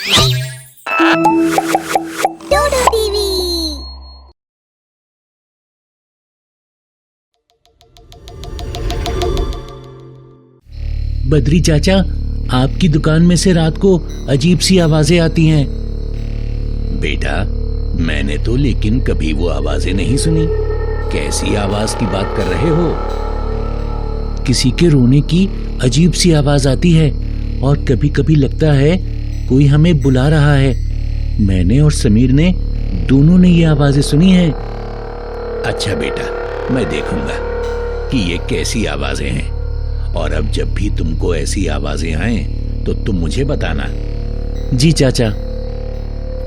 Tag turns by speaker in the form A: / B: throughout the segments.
A: डोडो TV.
B: Badri चाचा, आपकी दुकान में से रात को अजीब सी आवाजें आती हैं। बेटा, मैंने तो लेकिन कभी वो आवाजें नहीं सुनी। कैसी आवाज की बात कर रहे हो? किसी के रोने की अजीब सी आवाज आती है और कभी कभी लगता है कोई हमें बुला रहा है। मैंने और समीर ने दोनों ने ये आवाजें सुनी हैं। अच्छा बेटा, मैं देखूंगा कि ये कैसी आवाजें हैं, और अब जब भी तुमको ऐसी आवाजें आएं तो तुम मुझे बताना। जी चाचा।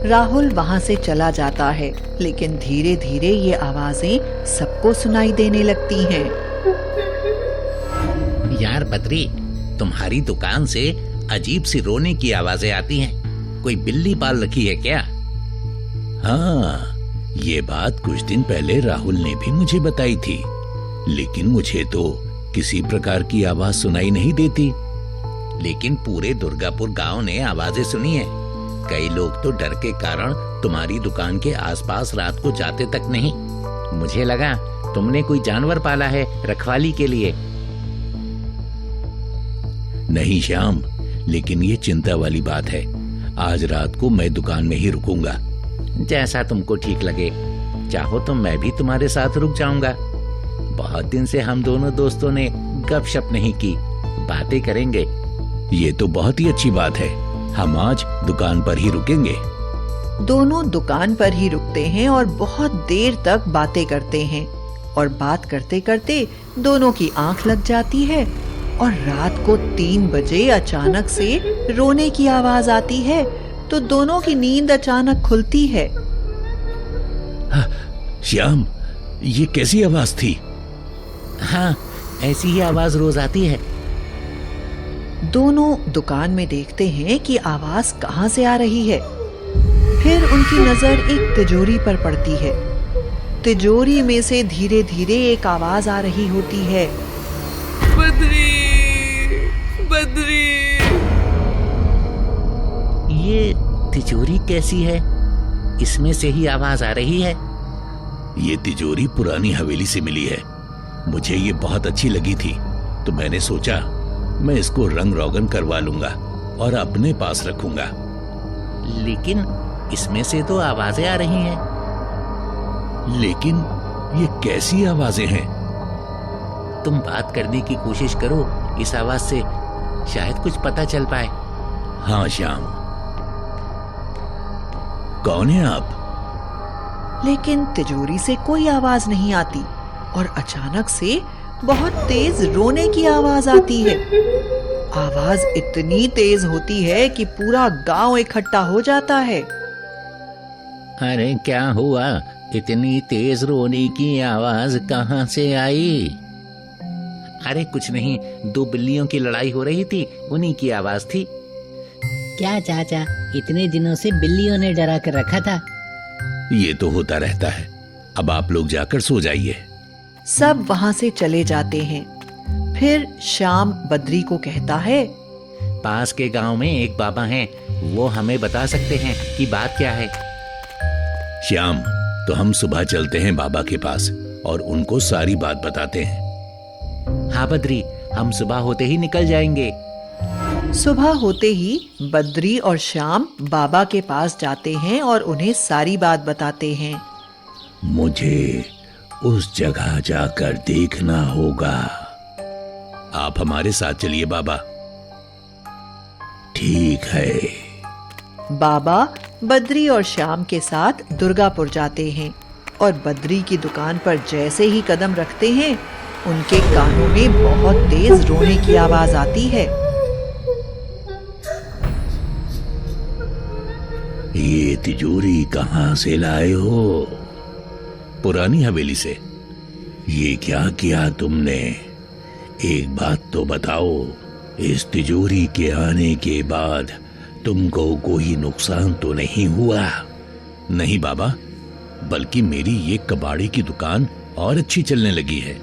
C: राहुल वहाँ से चला जाता है, लेकिन धीरे धीरे ये आवाजें सबको सुनाई देने लगती हैं।
D: यार बद्री, तुम्हारी दुकान से अजीब सी रोने की आवाजें आती हैं। कोई बिल्ली पाल रखी है क्या?
B: हाँ, ये बात कुछ दिन पहले राहुल ने भी मुझे बताई थी, लेकिन मुझे तो किसी प्रकार की आवाज सुनाई नहीं देती।
D: लेकिन पूरे दुर्गापुर गांव ने आवाजें सुनी है। कई लोग तो डर के कारण तुम्हारी दुकान के आसपास रात को जाते तक नहीं। मुझे लगा तुमने कोई जानवर पाला है रखवाली के लिए।
B: नहीं श्याम, लेकिन ये चिंता वाली बात है। आज रात को मैं दुकान में ही रुकूंगा।
D: जैसा तुमको ठीक लगे। चाहो तो मैं भी तुम्हारे साथ रुक जाऊंगा। बहुत दिन से हम दोनों दोस्तों ने गपशप नहीं की। बातें करेंगे।
B: ये तो बहुत ही अच्छी बात है। हम आज दुकान पर ही रुकेंगे।
C: दोनों दुकान पर ही रुकते हैं और बहुत देर तक बातें करते हैं। और बात करते करते दोनों की आंख लग जाती है और रात को 3 बजे अचानक से रोने की आवाज आती है, तो दोनों की नींद अचानक खुलती है।
B: श्याम, ये कैसी आवाज थी?
D: हाँ, ऐसी ही आवाज रोज आती है।
C: दोनों दुकान में देखते हैं कि आवाज कहाँ से आ रही है। फिर उनकी नजर एक तिजोरी पर पड़ती है। तिजोरी में से धीरे धीरे एक आवाज आ रही होती है,
E: बद्री, बद्री।
D: ये तिजोरी कैसी है? इसमें से ही आवाज आ रही है।
B: ये तिजोरी पुरानी हवेली से मिली है। मुझे ये बहुत अच्छी लगी थी, तो मैंने सोचा मैं इसको रंग रोगन करवा लूंगा और अपने पास रखूंगा।
D: लेकिन इसमें से तो आवाजें आ रही हैं।
B: लेकिन ये कैसी आवाजें हैं?
D: तुम बात करने की कोशिश करो इस आवाज से, शायद कुछ पता चल पाए।
B: हाँ श्याम, कौन है आप?
C: लेकिन तिजोरी से कोई आवाज नहीं आती और अचानक से बहुत तेज रोने की आवाज आती है। आवाज इतनी तेज होती है कि पूरा गांव इकट्ठा हो जाता है।
D: अरे क्या हुआ? इतनी तेज रोने की आवाज कहाँ से आई? अरे कुछ नहीं, 2 बिल्लियों की लड़ाई हो रही थी, उन्हीं की आवाज थी।
F: क्या चाचा, इतने दिनों से बिल्लियों ने डरा कर रखा था।
B: ये तो होता रहता है। अब आप लोग जाकर सो जाइए।
C: सब वहां से चले जाते हैं। फिर श्याम बद्री को कहता है,
D: पास के गांव में एक बाबा हैं, वो हमें बता सकते हैं कि बात क्या है।
B: श्याम, तो हम सुबह चलते हैं बाबा के पास और उनको सारी बात बताते हैं।
D: हाँ बद्री, हम सुबह होते ही निकल जाएंगे।
C: सुबह होते ही बद्री और श्याम बाबा के पास जाते हैं और उन्हें सारी बात बताते हैं।
B: मुझे उस जगह जाकर देखना होगा। आप हमारे साथ चलिए बाबा। ठीक है।
C: बाबा बद्री और श्याम के साथ दुर्गापुर जाते हैं और बद्री की दुकान पर जैसे ही कदम रखते हैं, उनके कानों में बहुत तेज रोने की आवाज आती है।
B: ये तिजोरी कहाँ से लाए हो? पुरानी हवेली से। ये क्या किया तुमने? एक बात तो बताओ, इस तिजोरी के आने के बाद तुमको कोई नुकसान तो नहीं हुआ? नहीं बाबा, बल्कि मेरी ये कबाड़ी की दुकान और अच्छी चलने लगी है।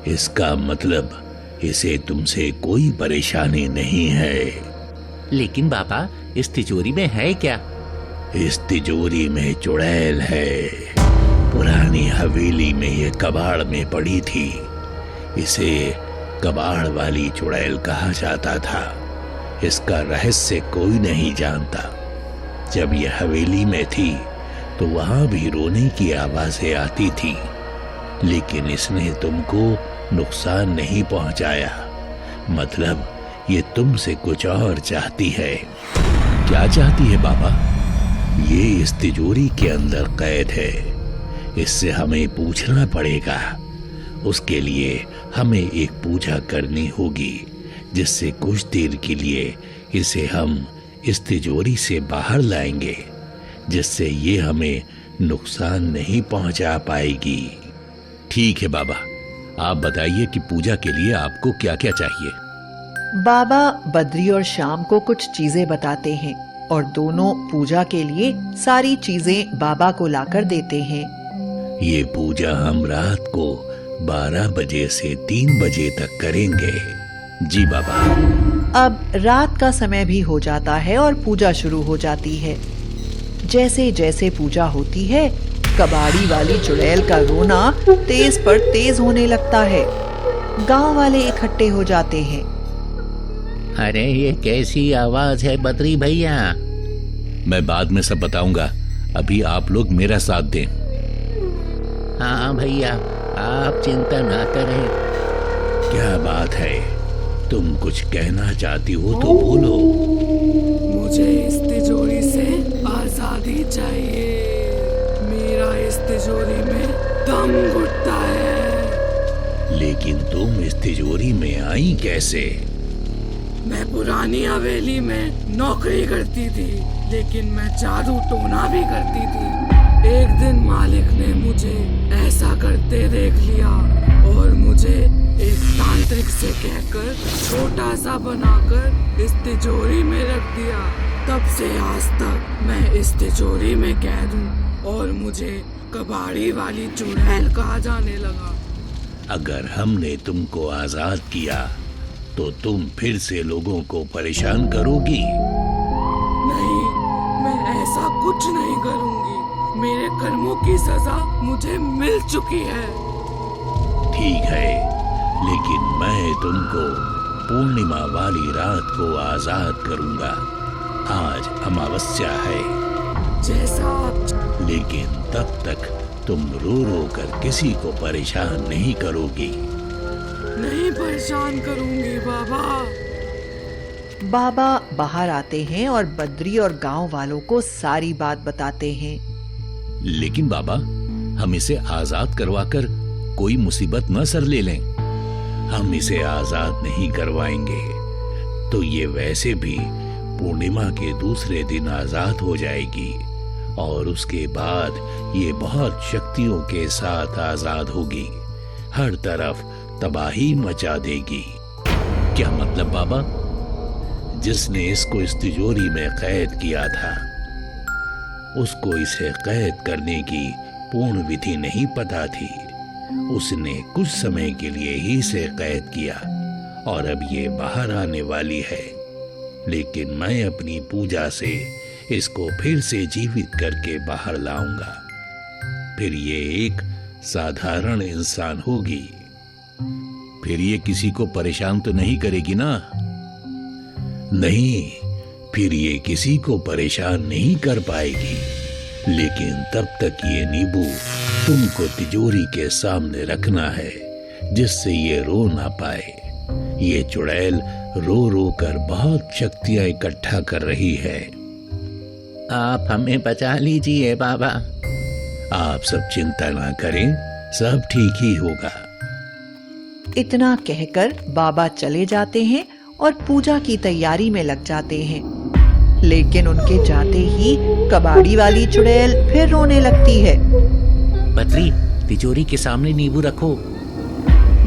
B: इसका मतलब इसे तुमसे कोई परेशानी नहीं है।
D: लेकिन बाबा, इस तिजोरी में है क्या?
B: इस तिजोरी में चुड़ैल है। पुरानी हवेली में ये कबाड़ में पड़ी थी। इसे कबाड़ वाली चुड़ैल कहा जाता था। इसका रहस्य कोई नहीं जानता। जब ये हवेली में थी तो वहां भी रोने की आवाजें आती थी, लेकिन इसने तुमको नुकसान नहीं पहुंचाया। मतलब ये तुमसे कुछ और चाहती है। क्या चाहती है बाबा? ये इस तिजोरी के अंदर कैद है। इससे हमें पूछना पड़ेगा। उसके लिए हमें एक पूजा करनी होगी, जिससे कुछ देर के लिए इसे हम इस तिजोरी से बाहर लाएंगे, जिससे ये हमें नुकसान नहीं पहुंचा पाएगी। ठीक है बाबा, आप बताइए कि पूजा के लिए आपको क्या क्या चाहिए।
C: बाबा बद्री और श्याम को कुछ चीजें बताते हैं और दोनों पूजा के लिए सारी चीजें बाबा को लाकर देते हैं।
B: ये पूजा हम रात को 12 बजे से 3 बजे तक करेंगे। जी बाबा।
C: अब रात का समय भी हो जाता है और पूजा शुरू हो जाती है। जैसे जैसे पूजा होती है, कबाड़ी वाली चुड़ैल का रोना तेज पर तेज होने लगता है। गांव वाले इकट्ठे हो जाते हैं।
D: अरे ये कैसी आवाज है बद्री भैया?
B: मैं बाद में सब बताऊंगा, अभी आप लोग मेरा साथ दें।
D: हाँ भैया, आप चिंता ना करें।
B: क्या बात है? तुम कुछ कहना चाहती हो तो बोलो।
E: मुझे इस तिजोरी से आजादी चाहिए। मेरा इस तिजोरी में दम घुटता है।
B: लेकिन तुम इस तिजोरी में आई कैसे?
E: मैं पुरानी हवेली में नौकरी करती थी, लेकिन मैं जादू टोना भी करती थी। एक दिन मालिक ने मुझे ऐसा करते देख लिया और मुझे एक तांत्रिक से कहकर छोटा सा बनाकर इस तिजोरी में रख दिया। तब से आज तक मैं इस तिजोरी में कैद हूँ और मुझे कबाड़ी वाली चुड़ैल कहा जाने लगा।
B: अगर हमने तुमको आजाद किया तो तुम फिर से लोगों को परेशान करोगी?
E: नहीं, मैं ऐसा कुछ नहीं करूँगी। मेरे कर्मों की सजा मुझे मिल चुकी है।
B: ठीक है, लेकिन मैं तुमको पूर्णिमा वाली रात को आजाद करूंगा। आज अमावस्या है।
E: जैसा आप।
B: लेकिन तब तक तुम रो रो कर किसी को परेशान नहीं करोगी।
E: नहीं परेशान करूंगी बाबा।
C: बाबा बाहर आते हैं और बद्री और गांव वालों को सारी बात बताते हैं।
B: लेकिन बाबा, हम इसे आजाद करवाकर कोई मुसीबत न सर ले लें। हम इसे आजाद नहीं करवाएंगे तो ये वैसे भी पूर्णिमा के दूसरे दिन आजाद हो जाएगी और उसके बाद ये बहुत शक्तियों के साथ आजाद होगी। हर तरफ तबाही मचा देगी। क्या मतलब बाबा? जिसने इसको इस तिजोरी में कैद किया था, उसको इसे कैद करने की पूर्ण विधि नहीं पता थी। उसने कुछ समय के लिए ही इसे कैद किया और अब ये बाहर आने वाली है। लेकिन मैं अपनी पूजा से इसको फिर से जीवित करके बाहर लाऊंगा। फिर ये एक साधारण इंसान होगी। फिर ये किसी को परेशान तो नहीं करेगी ना? नहीं, फिर ये किसी को परेशान नहीं कर पाएगी। लेकिन तब तक ये नींबू तुमको तिजोरी के सामने रखना है, जिससे ये रो ना पाए। ये चुड़ैल रो रो कर बहुत शक्तियां इकट्ठा कर रही है।
D: आप हमें बचा लीजिए बाबा।
B: आप सब चिंता ना करें, सब ठीक ही होगा।
C: इतना कहकर बाबा चले जाते हैं और पूजा की तैयारी में लग जाते हैं। लेकिन उनके जाते ही कबाड़ी वाली चुड़ैल फिर रोने लगती है।
D: बद्री, तिजोरी के सामने नींबू रखो।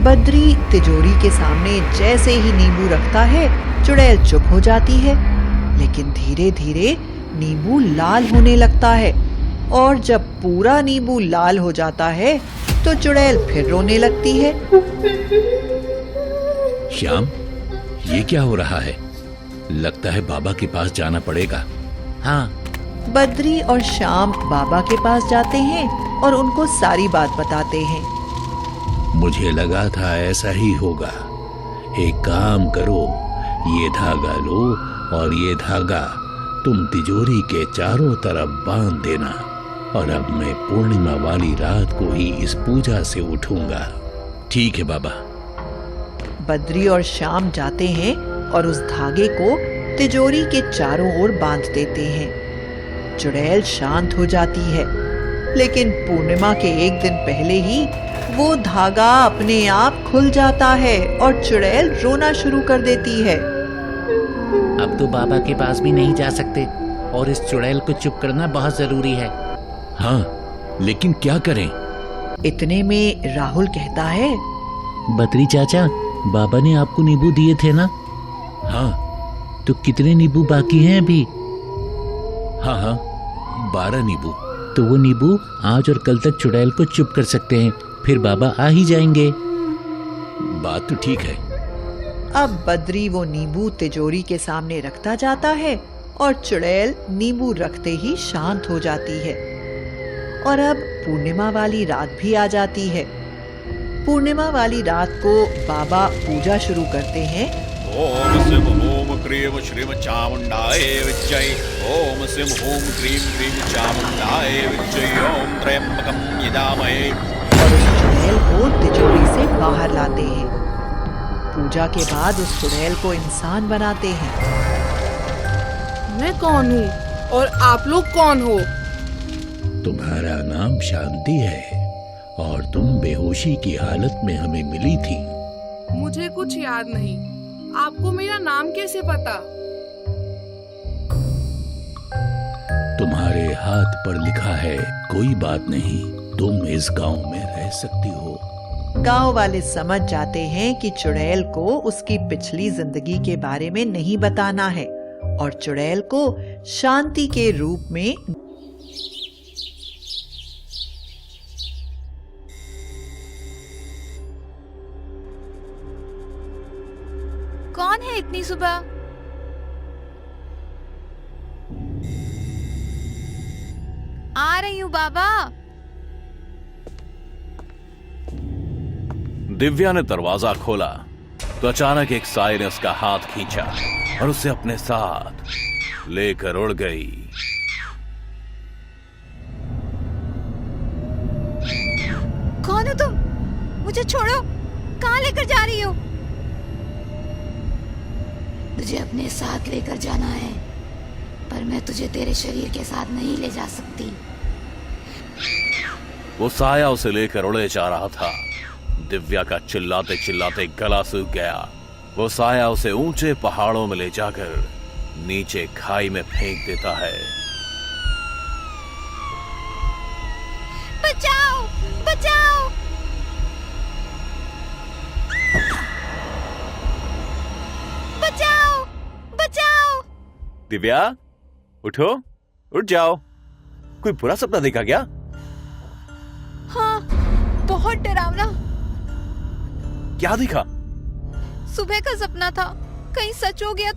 C: बद्री तिजोरी के सामने जैसे ही नींबू रखता है, चुड़ैल चुप हो जाती है। लेकिन धीरे धीरे नींबू लाल होने लगता है और जब पूरा नींबू लाल हो जाता है तो चुड़ैल फिर रोने लगती है।
B: श्याम, ये क्या हो रहा है? लगता है बाबा के पास जाना पड़ेगा।
D: हाँ,
C: बद्री और श्याम बाबा के पास जाते हैं और उनको सारी बात बताते हैं।
B: मुझे लगा था ऐसा ही होगा। एक काम करो, ये धागा लो और ये धागा तुम तिजोरी के चारों तरफ बांध देना, और अब मैं पूर्णिमा वाली रात को ही इस पूजा से उठूंगा। ठीक है बाबा।
C: बद्री और श्याम जाते हैं और उस धागे को तिजोरी के चारों ओर बांध देते हैं। चुड़ैल शांत हो जाती है, लेकिन पूर्णिमा के एक दिन पहले ही वो धागा अपने आप खुल जाता है और चुड़ैल रोना शुरू कर देती है।
D: अब तो बाबा के पास भी नहीं जा सकते और इस चुड़ैल को चुप करना बहुत जरूरी है।
B: हाँ, लेकिन क्या करें?
C: इतने में राहुल कहता है,
B: बद्री चाचा, बाबा ने आपको नींबू दिए थे ना? हाँ। तो कितने नींबू बाकी हैं अभी? हाँ, 12 नींबू। तो वो नींबू आज और कल तक चुड़ैल को चुप कर सकते हैं, फिर बाबा आ ही जाएंगे। बात तो ठीक है।
C: अब बद्री वो नींबू तिजोरी के सामने रखता जाता है और चुड़ैल नींबू रखते ही शांत हो जाती है। और अब पूर्णिमा वाली रात भी आ जाती है। पूर्णिमा वाली रात को बाबा पूजा शुरू करते हैं।
G: ओम सिम ओम क्रीम श्रीम चामुंडाय विजय। ओम सिम ओम क्रीम क्रीम चामुंडाय विजय। ओम त्र्यंबकम यजामहे।
C: और उस चुड़ैल को तिजोरी से बाहर लाते हैं। पूजा के बाद उस चुड़ैल को इंसान बनाते हैं।
E: मैं कौन हूँ और आप लोग कौन हो?
B: तुम्हारा नाम शांति है और तुम बेहोशी की हालत में हमें मिली थी।
E: मुझे कुछ याद नहीं। आपको मेरा नाम कैसे पता?
B: तुम्हारे हाथ पर लिखा है। कोई बात नहीं, तुम इस गांव में रह सकती हो।
C: गांव वाले समझ जाते हैं कि चुड़ैल को उसकी पिछली जिंदगी के बारे में नहीं बताना है और चुड़ैल को शांति के रूप में
A: कौन है इतनी सुबह? आ रही हूँ बाबा।
G: दिव्या ने दरवाजा खोला तो अचानक एक साए ने उसका हाथ खींचा और उसे अपने साथ लेकर उड़ गई।
A: कौन हो तुम? मुझे छोड़ो। कहाँ लेकर जा रही हो?
H: तुझे अपने साथ लेकर जाना है, पर मैं तुझे तेरे शरीर के साथ नहीं ले जा सकती।
G: वो साया उसे लेकर उड़े जा रहा था। दिव्या का चिल्लाते चिल्लाते गला सूख गया। वो साया उसे ऊंचे पहाड़ों में ले जाकर नीचे खाई में फेंक देता है।
A: बचाओ, बचाओ। बचाओ, बचाओ।
G: दिव्या, उठो, उठ जाओ। कोई बुरा सपना देखा क्या?
A: हाँ, बहुत डरावना।
G: क्या दिखा?
A: सुबह का सपना था। कहीं सच हो गया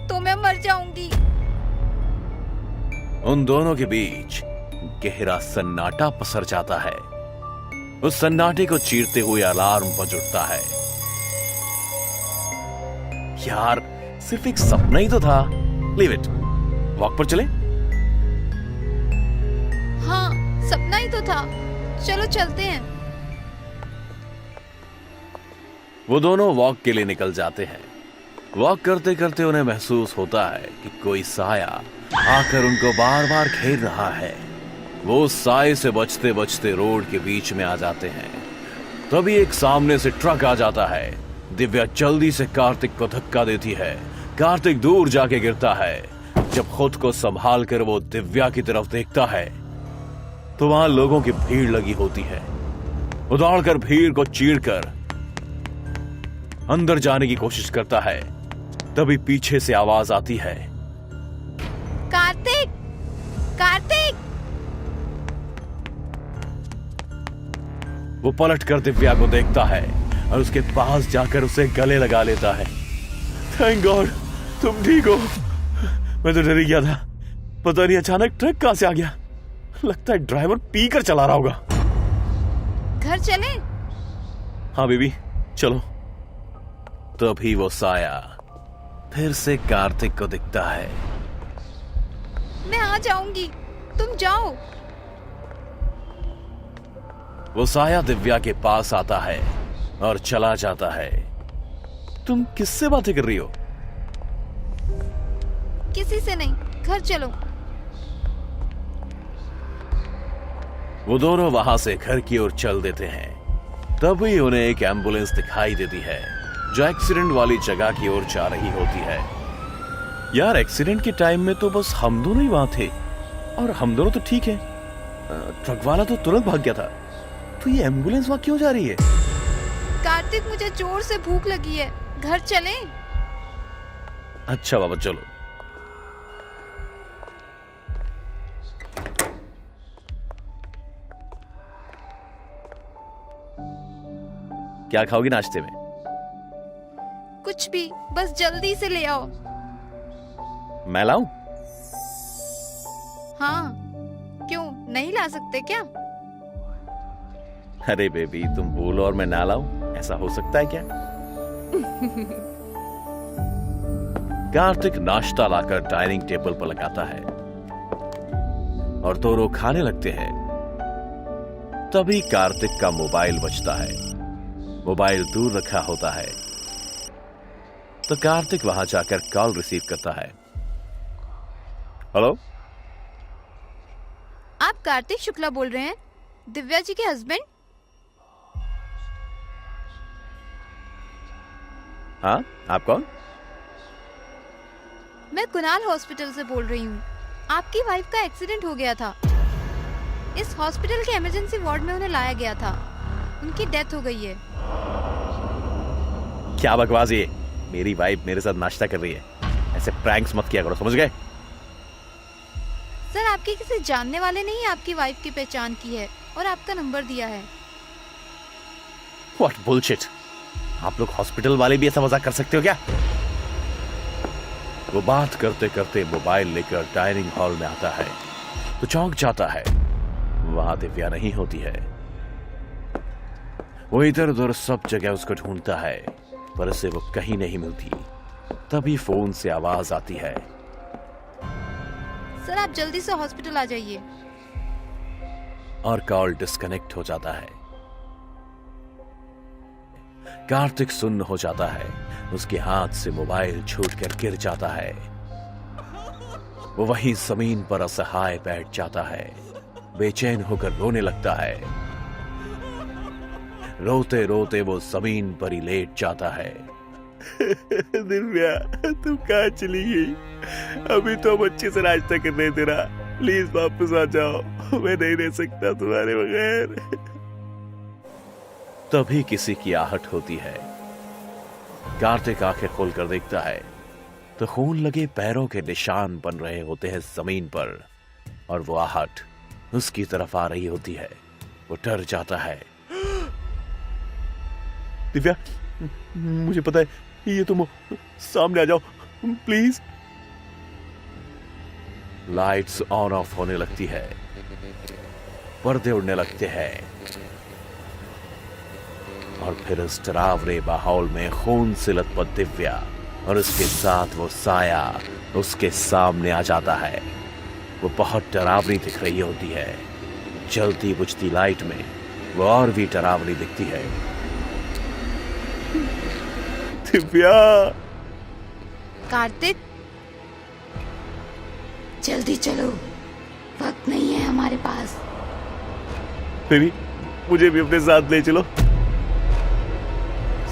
A: तो मैं मर जाऊंगी।
G: उन दोनों के बीच गहरा सन्नाटा पसर जाता है। उस सन्नाटे को चीरते हुए अलार्म बज उठता है। यार, सिर्फ एक सपना ही तो था। Leave it. वॉक पर चले?
A: हाँ, सपना ही तो था। चलो चलते हैं।
G: वो दोनों वॉक के लिए निकल जाते हैं। वॉक करते करते उन्हें महसूस होता है कि कोई साया आकर उनको बार बार घेर रहा है। वो उस साए से बचते बचते रोड के बीच में आ जाते हैं। तभी एक सामने से ट्रक आ जाता है। दिव्या जल्दी से कार्तिक को धक्का देती है। कार्तिक दूर जाके गिरता है। जब खुद को संभाल कर वो दिव्या की तरफ देखता है तो वहां लोगों की भीड़ लगी होती है। वो दौड़कर भीड़ को चीरकर अंदर जाने की कोशिश करता है। तभी पीछे से आवाज आती है,
A: कार्तिक, कार्तिक।
G: वो पलटकर दिव्या को देखता है। और उसके पास जाकर उसे गले लगा लेता है। थैंक गॉड तुम ठीक हो। मैं तो डर ही गया था, पता नहीं अचानक ट्रक कहां से आ गया। लगता है ड्राइवर पी कर चला रहा होगा।
A: घर चले?
G: हाँ बेबी चलो। तभी वो साया फिर से कार्तिक को दिखता है।
A: मैं आ जाऊंगी, तुम जाओ।
G: वो साया दिव्या के पास आता है और चला जाता है। तुम किससे बातें कर रही हो?
A: किसी से नहीं, घर चलो।
G: वो दोनों वहां से घर की ओर चल देते हैं। तभी उन्हें एक एम्बुलेंस दिखाई देती है जो एक्सीडेंट वाली जगह की ओर जा रही होती है। यार एक्सीडेंट के टाइम में तो बस हम दोनों ही वहां थे और हम दोनों तो ठीक है। ट्रक वाला तो तुरंत भाग गया था, तो ये एम्बुलेंस वहां क्यों जा रही है?
A: कार्तिक मुझे जोर से भूख लगी है, घर चलें?
G: अच्छा बाबा चलो। क्या खाओगी नाश्ते में?
A: कुछ भी, बस जल्दी से ले आओ।
G: मैं लाऊं?
A: हाँ, क्यों नहीं ला सकते क्या?
G: अरे बेबी तुम बोलो और मैं ना लाऊं, ऐसा हो सकता है क्या? कार्तिक नाश्ता लाकर डाइनिंग टेबल पर लगाता है और दोनों खाने लगते हैं। तभी कार्तिक का मोबाइल बजता है। मोबाइल दूर रखा होता है तो कार्तिक वहां जाकर कॉल रिसीव करता है। हेलो,
A: आप कार्तिक शुक्ला बोल रहे हैं, दिव्या जी के हस्बैंड?
G: हाँ आप कौन?
A: मैं कुणाल हॉस्पिटल से बोल रही हूँ। आपकी वाइफ का एक्सीडेंट हो गया था। इस हॉस्पिटल के इमरजेंसी वार्ड में उन्हें लाया गया था। उनकी डेथ हो गई है।
G: क्या बकवास ये? मेरी वाइफ मेरे साथ नाश्ता कर रही है, ऐसे प्रैंक्स मत किया करो, समझ गए?
A: सर आपके किसी जानने वाले ने ही आपकी वाइफ की पहचान की है और आपका नंबर दिया है।
G: What bullshit! आप लोग हॉस्पिटल वाले भी ऐसा मजाक कर सकते हो क्या? वो बात करते करते मोबाइल लेकर डाइनिंग हॉल में आता है तो चौंक जाता है। वहां दिव्या नहीं होती है। वो इधर उधर सब जगह उसको ढूंढता है पर उसे वो कहीं नहीं मिलती। तभी फोन से आवाज आती है।
A: सर आप जल्दी से हॉस्पिटल आ जाइए।
G: और कॉल डिस्कनेक्ट हो जाता है। कार्तिक सुन्न हो जाता है। उसके हाथ से मोबाइल छूटकर गिर जाता है। वो वहीं जमीन पर असहाय बैठ जाता है। बेचैन होकर रोने लगता है। रोते रोते वो जमीन पर ही लेट जाता है। दिव्या तुम कहाँ चली गई? अभी तो हम अच्छे से नाश्ता कर रहे थे ना, प्लीज वापस आ जाओ, मैं नहीं रह सकता तुम्हारे बगैर। तभी किसी की आहट होती है। कार्तिक आंखें खोलकर देखता है तो खून लगे पैरों के निशान बन रहे होते हैं जमीन पर और वो आहट उसकी तरफ आ रही होती है। वो डर जाता है। दिव्या मुझे पता है ये तुम सामने आ जाओ प्लीज। लाइट्स ऑन ऑफ होने लगती है, पर्दे उड़ने लगते हैं और फिर उस डरावने माहौल में खून से लथपथ दिव्या और उसके साथ वो साया उसके सामने आ जाता है। वो बहुत डरावनी दिख रही होती है। जलती बुझती लाइट में वो और भी डरावनी दिखती है। दिव्या!
A: कार्तिक
H: जल्दी चलो, वक्त नहीं है हमारे पास।
G: बेबी मुझे भी अपने साथ ले चलो।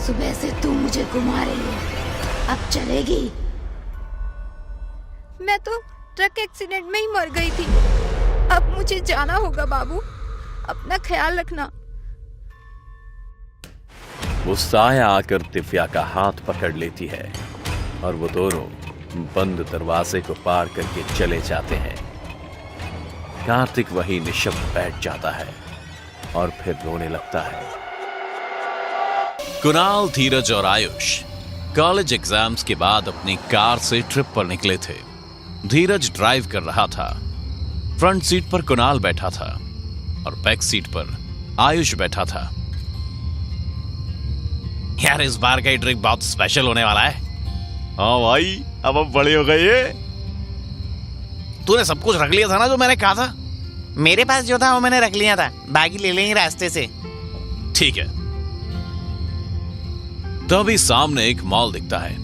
H: सुबह से तू मुझे घुमा रही है, अब चलेगी?
A: मैं तो ट्रक एक्सीडेंट में ही मर गई थी। अब मुझे जाना होगा बाबू, अपना ख्याल रखना।
G: वो साया आकर दिव्या का हाथ पकड़ लेती है और वो दोनों बंद दरवाजे को पार करके चले जाते हैं। कार्तिक वहीं निशब्द बैठ जाता है और फिर रोने लगता है। कुणाल, धीरज और आयुष कॉलेज एग्जाम्स के बाद अपनी कार से ट्रिप पर निकले थे। धीरज ड्राइव कर रहा था। फ्रंट सीट पर कुणाल बैठा था और बैक सीट पर आयुष बैठा था। यार इस बार का ट्रिप बहुत स्पेशल होने वाला है। हाँ भाई, अब हम बड़े हो गए। तूने सब कुछ रख लिया था ना जो मैंने कहा था?
I: मेरे पास जो था वो मैंने रख लिया था, बाकी ले लेंगे रास्ते से।
G: ठीक है। तभी सामने एक मॉल दिखता है।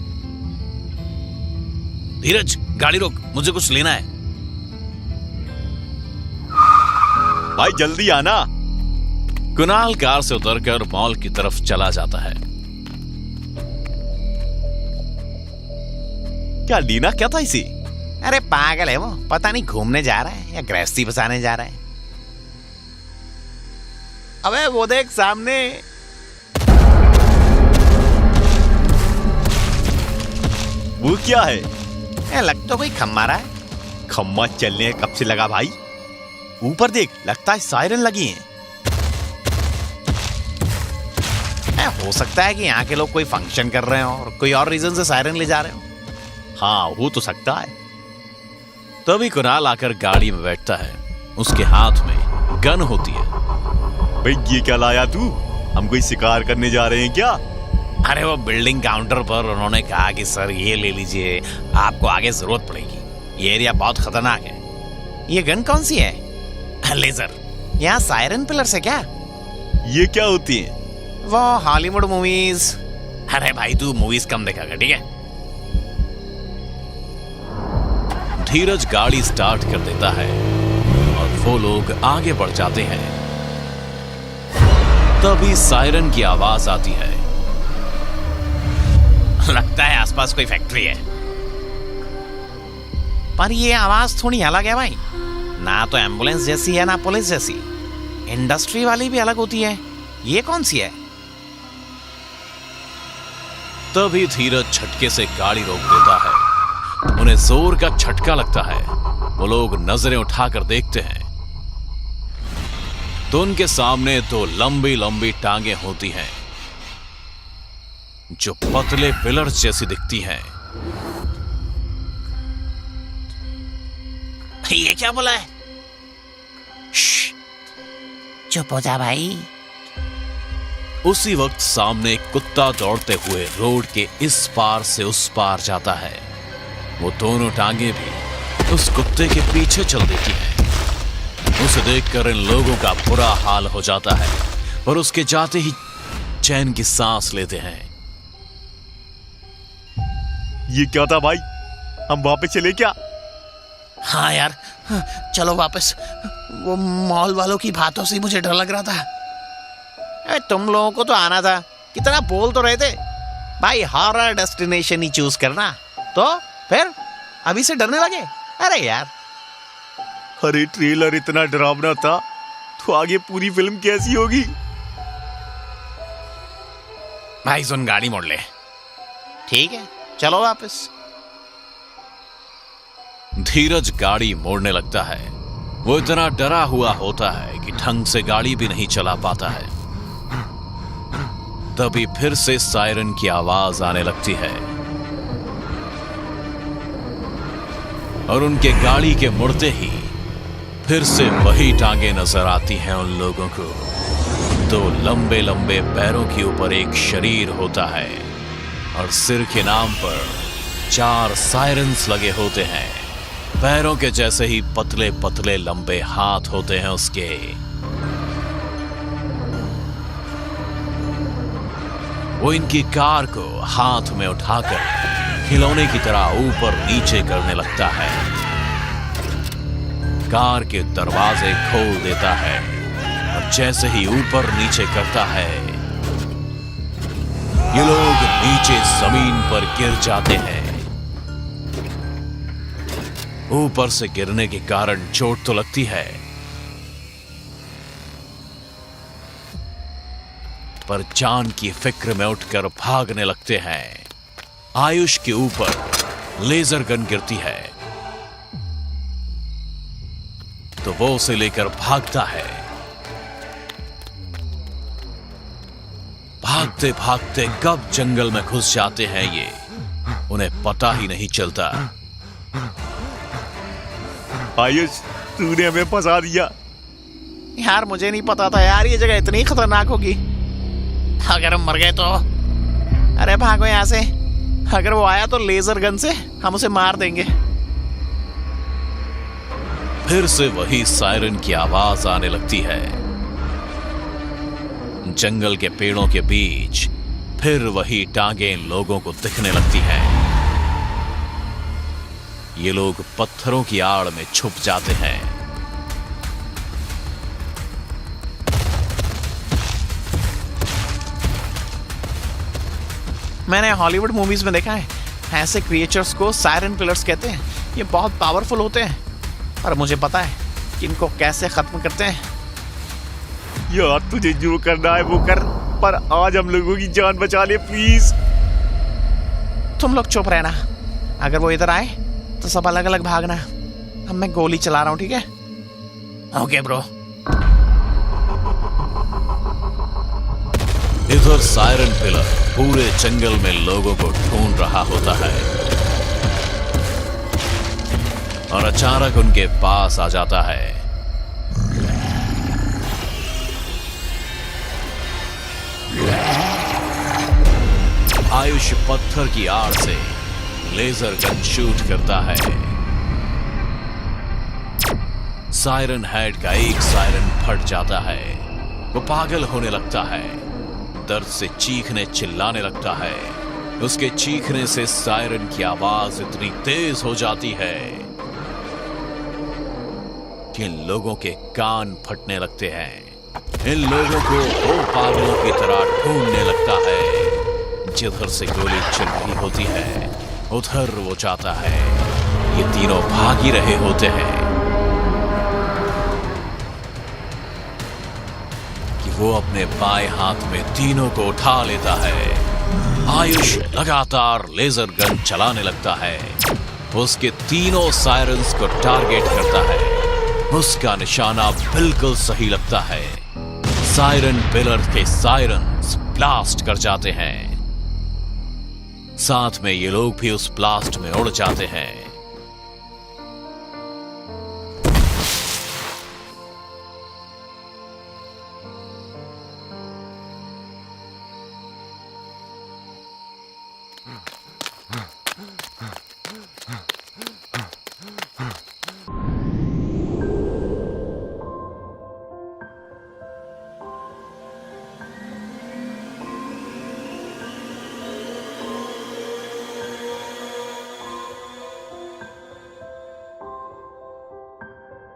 G: धीरज गाड़ी रोक, मुझे कुछ लेना है। भाई जल्दी आना। कुणाल कार से उतरकर मॉल की तरफ चला जाता है। क्या लीना क्या था इसी?
I: अरे पागल है वो, पता नहीं घूमने जा रहा है या गृहस्थी बसाने जा रहा है।
G: अबे वो देख सामने। वो क्या है?
I: लग तो कोई खम्मा रहा है।
G: खम्मा चलने कब से लगा भाई? ऊपर देख, लगता है सायरन लगी हैं।
I: हो सकता है कि यहाँ के लोग कोई फंक्शन कर रहे हो और कोई और रीजन से सायरन ले जा रहे हो।
G: हाँ हो तो सकता है। तभी कुणाल आकर गाड़ी में बैठता है। उसके हाथ में गन होती है। भाई ये क्या लाया तू? हम कोई शिकार करने जा रहे हैं क्या?
I: अरे वो बिल्डिंग काउंटर पर उन्होंने कहा कि सर ये ले लीजिए, आपको आगे जरूरत पड़ेगी, ये एरिया बहुत खतरनाक है। ये गन कौन सी है? लेजर। यहाँ सायरन पिलर्स है क्या?
G: ये क्या होती है?
I: वो हॉलीवुड मूवीज। अरे भाई तू मूवीज कम देखा कर, ठीक है?
G: धीरज गाड़ी स्टार्ट कर देता है और वो लोग आगे बढ़ जाते हैं। तभी सायरन की आवाज आती है।
I: लगता है आसपास कोई फैक्ट्री है, पर ये आवाज थोड़ी अलग है भाई। ना तो एम्बुलेंस जैसी है ना पुलिस जैसी। इंडस्ट्री वाली भी अलग होती है, ये कौन सी है?
G: तभी धीरज झटके से गाड़ी रोक देता है। उन्हें जोर का झटका लगता है। वो लोग नजरें उठाकर देखते हैं तो उनके सामने दो लंबी लंबी टांगे होती हैं जो पतले पिलर्स जैसी दिखती हैं।
I: ये क्या बोला है? चुप हो जा भाई।
G: उसी वक्त सामने एक कुत्ता दौड़ते हुए रोड के इस पार से उस पार जाता है। वो दोनों टांगे भी उस कुत्ते के पीछे चल देती हैं। उसे देखकर इन लोगों का बुरा हाल हो जाता है और उसके जाते ही चैन की सांस लेते हैं। ये क्या था भाई? हम वापस चले क्या?
I: हाँ यार, चलो वापस। वो मॉल वालों की बातों से मुझे डर लग रहा था। अरे तुम लोगों को तो आना था, कितना बोल तो रहे थे भाई, हॉरर डेस्टिनेशन ही चूज करना। तो फिर अभी से डरने लगे? अरे यार,
G: अरे ट्रेलर इतना डरावना था तो आगे पूरी फिल्म कैसी होगी?
I: भाई सुन, गाड़ी मोड़ ले। ठीक है, चलो वापस।
G: धीरज गाड़ी मोड़ने लगता है। वो इतना डरा हुआ होता है कि ढंग से गाड़ी भी नहीं चला पाता है। तभी फिर से सायरन की आवाज आने लगती है और उनके गाड़ी के मुड़ते ही फिर से वही टांगे नजर आती हैं उन लोगों को। दो लंबे लंबे पैरों के ऊपर एक शरीर होता है और सिर के नाम पर 4 सायरन्स लगे होते हैं। पैरों के जैसे ही पतले पतले लंबे हाथ होते हैं उसके। वो इनकी कार को हाथ में उठाकर खिलौने की तरह ऊपर नीचे करने लगता है। कार के दरवाजे खोल देता है और जैसे ही ऊपर नीचे करता है ये लोग नीचे जमीन पर गिर जाते हैं। ऊपर से गिरने के कारण चोट तो लगती है, पर जान की फिक्र में उठकर भागने लगते हैं। आयुष के ऊपर लेजर गन गिरती है तो वो उसे लेकर भागता है। भागते भागते कब जंगल में घुस जाते हैं ये उन्हें पता ही नहीं चलता।
J: आयुष, तूने हमें फंसा दिया।
I: यार मुझे नहीं पता था यार ये जगह इतनी खतरनाक होगी। अगर हम मर गए तो? अरे भागो यहाँ से। अगर वो आया तो लेजर गन से हम उसे मार देंगे।
G: फिर से वही सायरन की आवाज आने लगती है। जंगल के पेड़ों के बीच फिर वही टांगें लोगों को दिखने लगती हैं। ये लोग पत्थरों की आड़ में छुप जाते हैं।
I: मैंने हॉलीवुड मूवीज में देखा है, ऐसे क्रिएचर्स को सायरन पिलर्स कहते हैं। ये बहुत पावरफुल होते हैं और मुझे पता है कि इनको कैसे खत्म करते हैं।
J: यार तुझे जो करना है वो कर, पर आज हम लोगों की जान बचा ले प्लीज।
I: तुम लोग चुप रहना। अगर वो इधर आए तो सब अलग अलग भागना। अब मैं गोली चला रहा हूं, ठीक है? Okay bro.
G: इधर सायरन पिलर पूरे जंगल में लोगों को ढूंढ रहा होता है और अचानक उनके पास आ जाता है। आयुष पत्थर की आड़ से लेजर गन शूट करता है। सायरन हेड का एक सायरन फट जाता है। वो पागल होने लगता है, दर्द से चीखने चिल्लाने लगता है। उसके चीखने से सायरन की आवाज इतनी तेज हो जाती है कि इन लोगों के कान फटने लगते हैं। इन लोगों को वो पागलों की तरह ढूंढने लगता है। जिधर से गोली चल रही होती है उधर वो जाता है। ये तीनों भाग ही रहे होते हैं कि वो अपने बाएं हाथ में तीनों को उठा लेता है। आयुष लगातार लेजर गन चलाने लगता है। उसके तीनों सायरन्स को टारगेट करता है। उसका निशाना बिल्कुल सही लगता है। सायरन पिलर के सायरन्स ब्लास्ट कर जाते हैं। साथ में ये लोग भी उस ब्लास्ट में उड़ जाते हैं।